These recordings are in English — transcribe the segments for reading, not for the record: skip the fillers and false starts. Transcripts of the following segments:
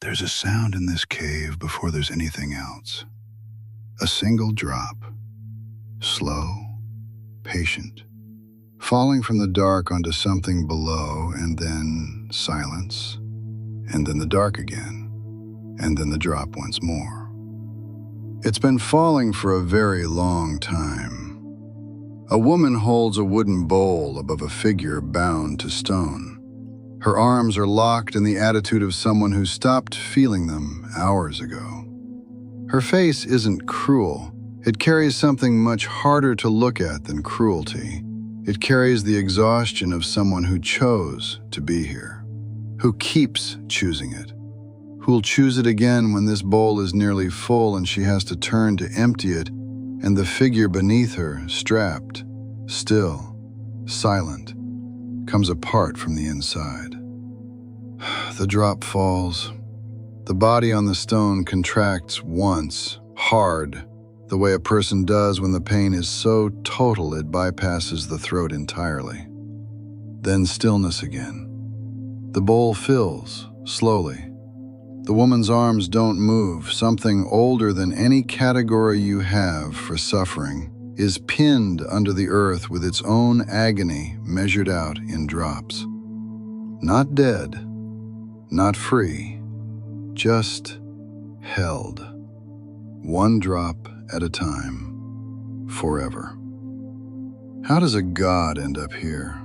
There's a sound in this cave before there's anything else. A single drop. Slow, patient. Falling from the dark onto something below, and then silence. And then the dark again. And then the drop once more. It's been falling for a very long time. A woman holds a wooden bowl above a figure bound to stone. Her arms are locked in the attitude of someone who stopped feeling them hours ago. Her face isn't cruel. It carries something much harder to look at than cruelty. It carries the exhaustion of someone who chose to be here, who keeps choosing it, who'll choose it again when this bowl is nearly full and she has to turn to empty it, and the figure beneath her, strapped, still, silent, comes apart from the inside. The drop falls. The body on the stone contracts once, hard, the way a person does when the pain is so total it bypasses the throat entirely. Then stillness again. The bowl fills, slowly. The woman's arms don't move. Something older than any category you have for suffering is pinned under the earth with its own agony measured out in drops. Not dead, not free, just held. One drop at a time, forever. How does a god end up here?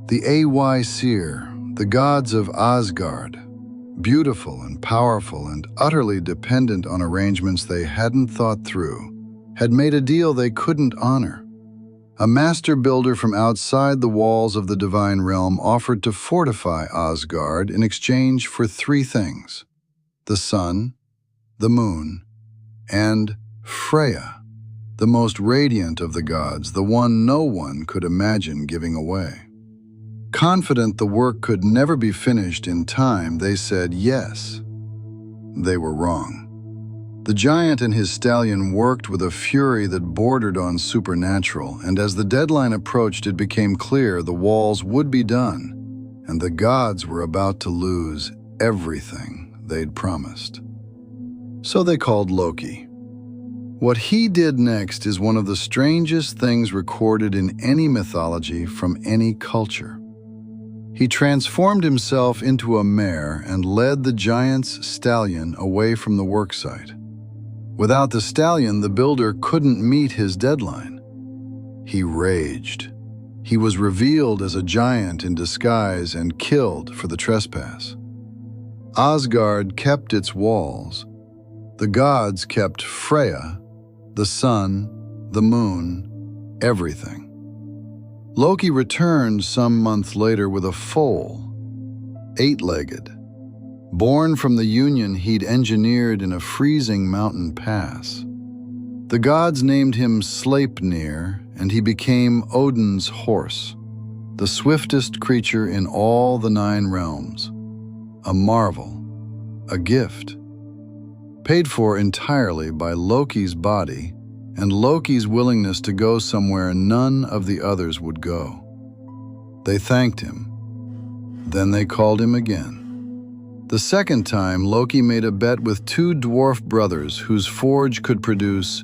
The Aesir, the gods of Asgard, beautiful and powerful and utterly dependent on arrangements they hadn't thought through, had made a deal they couldn't honor. A master builder from outside the walls of the divine realm offered to fortify Asgard in exchange for three things: the sun, the moon, and Freya, the most radiant of the gods, the one no one could imagine giving away. Confident the work could never be finished in time, they said yes. They were wrong. The giant and his stallion worked with a fury that bordered on supernatural, and as the deadline approached, it became clear the walls would be done, and the gods were about to lose everything they'd promised. So they called Loki. What he did next is one of the strangest things recorded in any mythology from any culture. He transformed himself into a mare and led the giant's stallion away from the worksite. Without the stallion, the builder couldn't meet his deadline. He raged. He was revealed as a giant in disguise and killed for the trespass. Asgard kept its walls. The gods kept Freya, the sun, the moon, everything. Loki returned some month later with a foal, 8-legged, born from the union he'd engineered in a freezing mountain pass. The gods named him Sleipnir, and he became Odin's horse, the swiftest creature in all the 9 realms. A marvel, a gift, paid for entirely by Loki's body and Loki's willingness to go somewhere none of the others would go. They thanked him. Then they called him again. The second time, Loki made a bet with 2 dwarf brothers whose forge could produce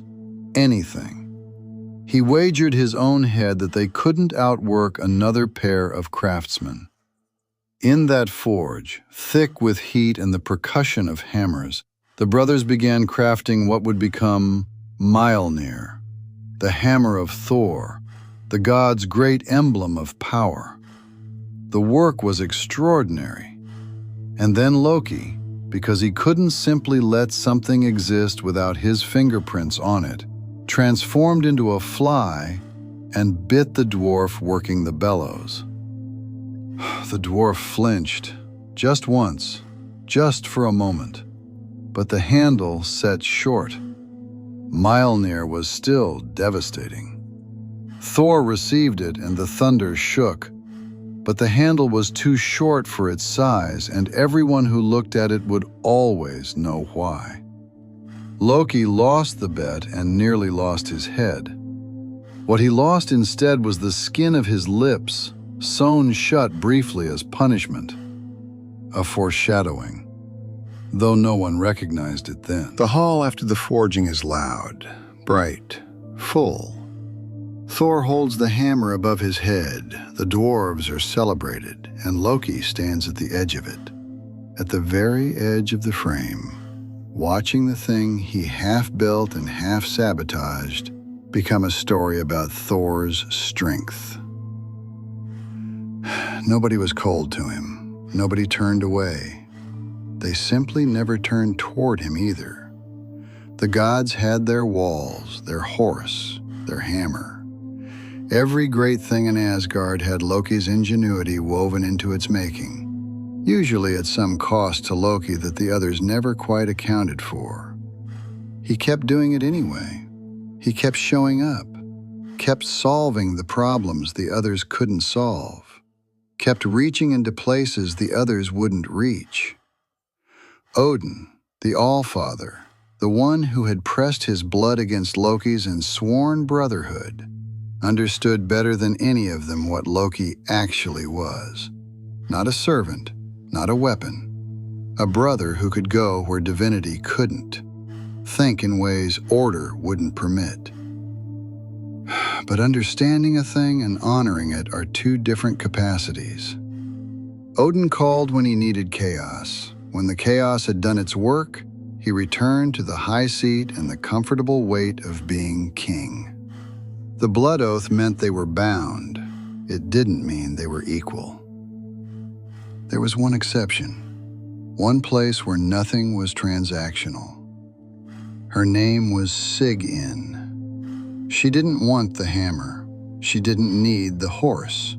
anything. He wagered his own head that they couldn't outwork another pair of craftsmen. In that forge, thick with heat and the percussion of hammers, the brothers began crafting what would become Mjolnir, the hammer of Thor, the god's great emblem of power. The work was extraordinary. And then Loki, because he couldn't simply let something exist without his fingerprints on it, transformed into a fly and bit the dwarf working the bellows. The dwarf flinched, just once, just for a moment, but the handle set short. Mjolnir was still devastating. Thor received it and the thunder shook, but the handle was too short for its size, and everyone who looked at it would always know why. Loki lost the bet and nearly lost his head. What he lost instead was the skin of his lips, sewn shut briefly as punishment. A foreshadowing. though no one recognized it then. The hall after the forging is loud, bright, full. Thor holds the hammer above his head, the dwarves are celebrated, and Loki stands at the edge of it, at the very edge of the frame, watching the thing he half-built and half-sabotaged become a story about Thor's strength. Nobody was cold to him. Nobody turned away. They simply never turned toward him either. The gods had their walls, their horse, their hammer. Every great thing in Asgard had Loki's ingenuity woven into its making, usually at some cost to Loki that the others never quite accounted for. He kept doing it anyway. He kept showing up, kept solving the problems the others couldn't solve, kept reaching into places the others wouldn't reach. Odin, the All-Father, the one who had pressed his blood against Loki's and sworn brotherhood, understood better than any of them what Loki actually was. Not a servant, not a weapon, a brother who could go where divinity couldn't, think in ways order wouldn't permit. But understanding a thing and honoring it are two different capacities. Odin called when he needed chaos. When the chaos had done its work, he returned to the high seat and the comfortable weight of being king. The blood oath meant they were bound. It didn't mean they were equal. There was one exception, one place where nothing was transactional. Her name was Sigyn. She didn't want the hammer. She didn't need the horse.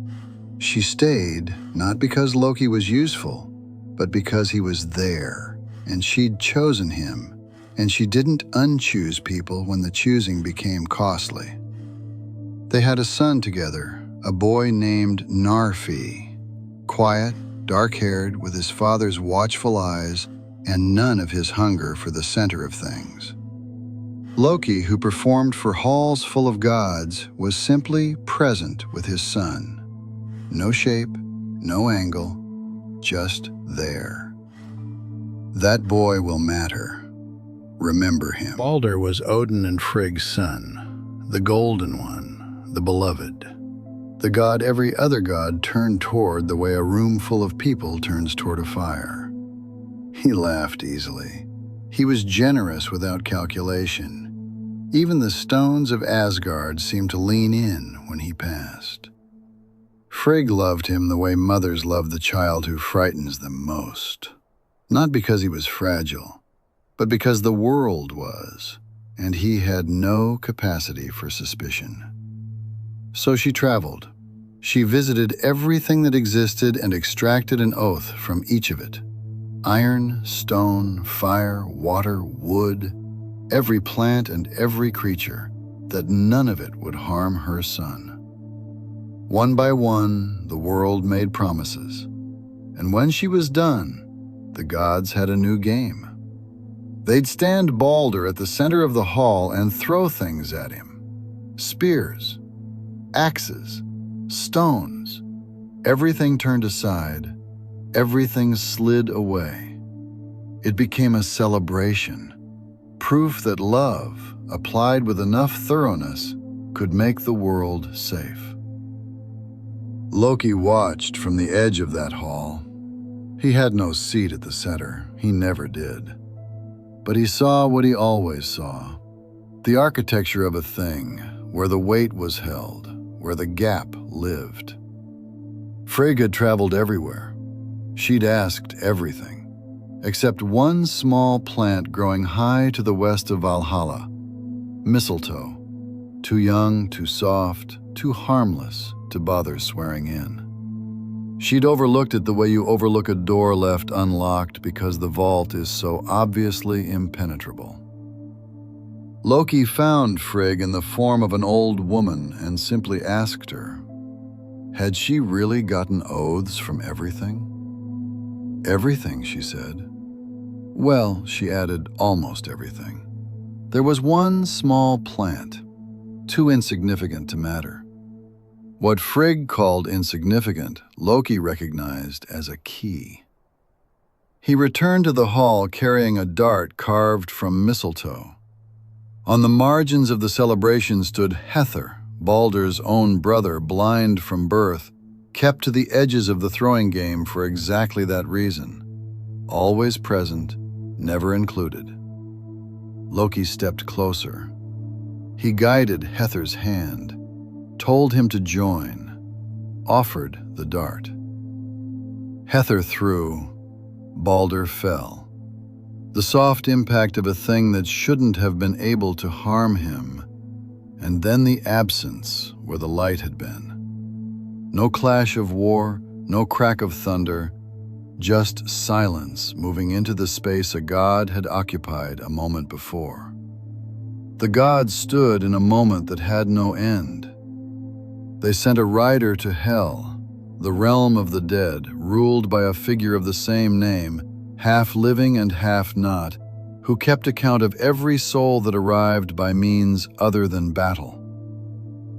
She stayed, not because Loki was useful, but because he was there, and she'd chosen him, and she didn't unchoose people when the choosing became costly. They had a son together, a boy named Narfi, quiet, dark-haired, with his father's watchful eyes and none of his hunger for the center of things. Loki, who performed for halls full of gods, was simply present with his son. No shape, no angle, just there. That boy will matter. Remember him. Baldr was Odin and Frigg's son, the golden one, the beloved. The god every other god turned toward the way a room full of people turns toward a fire. He laughed easily. He was generous without calculation. Even the stones of Asgard seemed to lean in when he passed. Frigg loved him the way mothers love the child who frightens them most. Not because he was fragile, but because the world was, and he had no capacity for suspicion. So she traveled. She visited everything that existed and extracted an oath from each of it. Iron, stone, fire, water, wood, every plant and every creature, that none of it would harm her son. One by one, the world made promises, and when she was done, the gods had a new game. They'd stand Baldr at the center of the hall and throw things at him. Spears, axes, stones. Everything turned aside. Everything slid away. It became a celebration, proof that love, applied with enough thoroughness, could make the world safe. Loki watched from the edge of that hall. He had no seat at the center. He never did. But he saw what he always saw, the architecture of a thing, where the weight was held, where the gap lived. Frigg had traveled everywhere. She'd asked everything, except one small plant growing high to the west of Valhalla, mistletoe, too young, too soft, too harmless to bother swearing in. She'd overlooked it the way you overlook a door left unlocked because the vault is so obviously impenetrable. Loki found Frigg in the form of an old woman and simply asked her, had she really gotten oaths from everything? Everything, she said. Well, she added, almost everything. There was one small plant, too insignificant to matter. What Frigg called insignificant, Loki recognized as a key. He returned to the hall carrying a dart carved from mistletoe. On the margins of the celebration stood Höðr, Baldr's own brother, blind from birth, kept to the edges of the throwing game for exactly that reason. Always present, never included. Loki stepped closer. He guided Höðr's hand, told him to join, offered the dart. Höðr threw. Baldr fell. The soft impact of a thing that shouldn't have been able to harm him, and then the absence where the light had been. No clash of war, no crack of thunder, just silence moving into the space a god had occupied a moment before. The gods stood in a moment that had no end. They sent a rider to Hell, the realm of the dead, ruled by a figure of the same name, half living and half not, who kept account of every soul that arrived by means other than battle.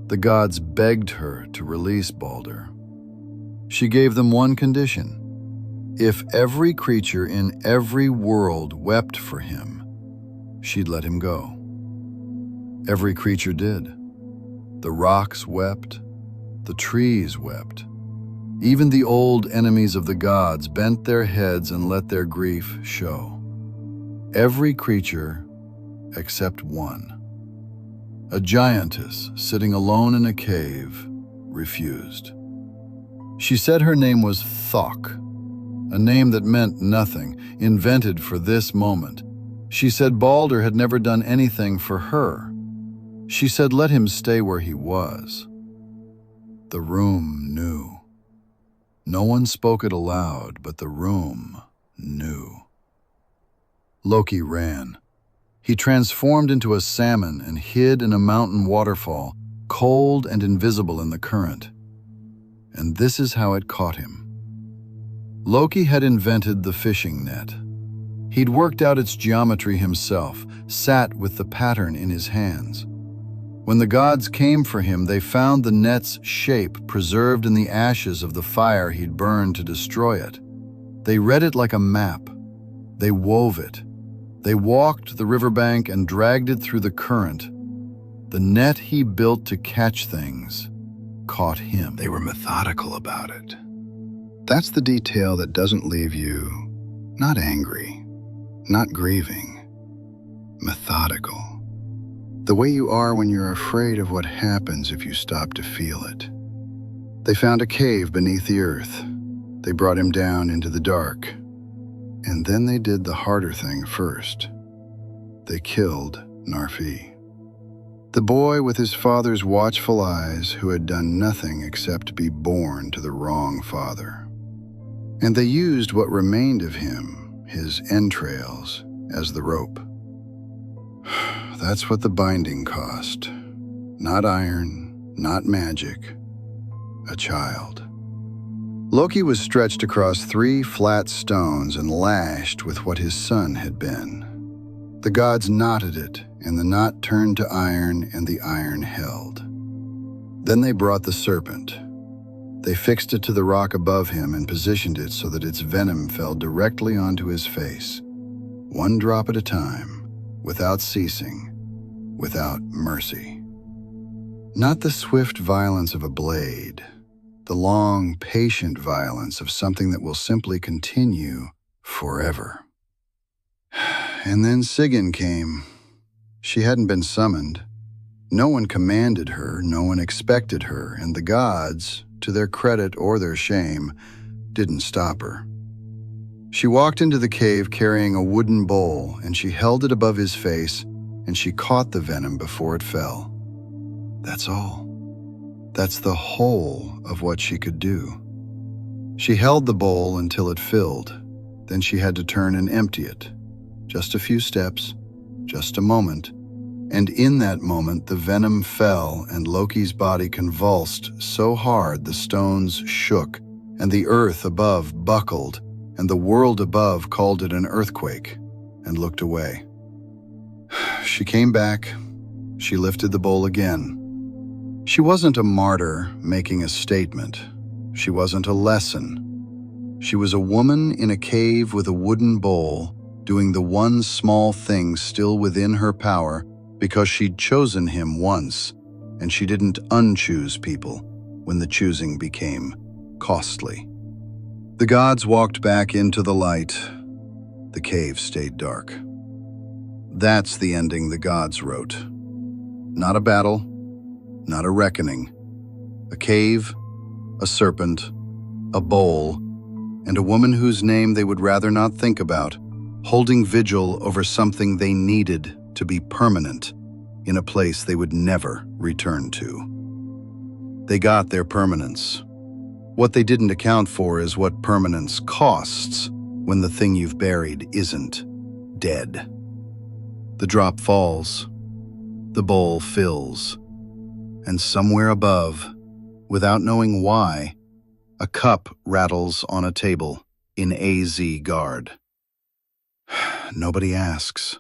The gods begged her to release Baldr. She gave them one condition: if every creature in every world wept for him, she'd let him go. Every creature did. The rocks wept, the trees wept. Even the old enemies of the gods bent their heads and let their grief show. Every creature except one. A giantess sitting alone in a cave refused. She said her name was Thok, a name that meant nothing, invented for this moment. She said Baldr had never done anything for her. She said let him stay where he was. The room knew. No one spoke it aloud, but the room knew. Loki ran. He transformed into a salmon and hid in a mountain waterfall, cold and invisible in the current. And this is how it caught him. Loki had invented the fishing net. He'd worked out its geometry himself, sat with the pattern in his hands. When the gods came for him, they found the net's shape preserved in the ashes of the fire he'd burned to destroy it. They read it like a map. They wove it. They walked the riverbank and dragged it through the current. The net he built to catch things caught him. They were methodical about it. That's the detail that doesn't leave you not angry, not grieving, methodical. The way you are when you're afraid of what happens if you stop to feel it. They found a cave beneath the earth. They brought him down into the dark. And then they did the harder thing first. They killed Narfi. The boy with his father's watchful eyes who had done nothing except be born to the wrong father. And they used what remained of him, his entrails, as the rope. That's what the binding cost. Not iron, not magic. A child. Loki was stretched across 3 flat stones and lashed with what his son had been. The gods knotted it, and the knot turned to iron, and the iron held. Then they brought the serpent. They fixed it to the rock above him and positioned it so that its venom fell directly onto his face, 1 drop at a time. Without ceasing, without mercy. Not the swift violence of a blade, the long, patient violence of something that will simply continue forever. And then Sigyn came. She hadn't been summoned. No one commanded her, no one expected her, and the gods, to their credit or their shame, didn't stop her. She walked into the cave carrying a wooden bowl, and she held it above his face, and she caught the venom before it fell. That's all. That's the whole of what she could do. She held the bowl until it filled. Then she had to turn and empty it. Just a few steps, just a moment. And in that moment, the venom fell, and Loki's body convulsed so hard the stones shook, and the earth above buckled, and the world above called it an earthquake, and looked away. She came back. She lifted the bowl again. She wasn't a martyr making a statement. She wasn't a lesson. She was a woman in a cave with a wooden bowl, doing the one small thing still within her power because she'd chosen him once, and she didn't unchoose people when the choosing became costly. The gods walked back into the light. The cave stayed dark. That's the ending the gods wrote. Not a battle, not a reckoning. A cave, a serpent, a bowl, and a woman whose name they would rather not think about, holding vigil over something they needed to be permanent in a place they would never return to. They got their permanence. What they didn't account for is what permanence costs when the thing you've buried isn't dead. The drop falls, the bowl fills, and somewhere above, without knowing why, a cup rattles on a table in Asgard. Nobody asks.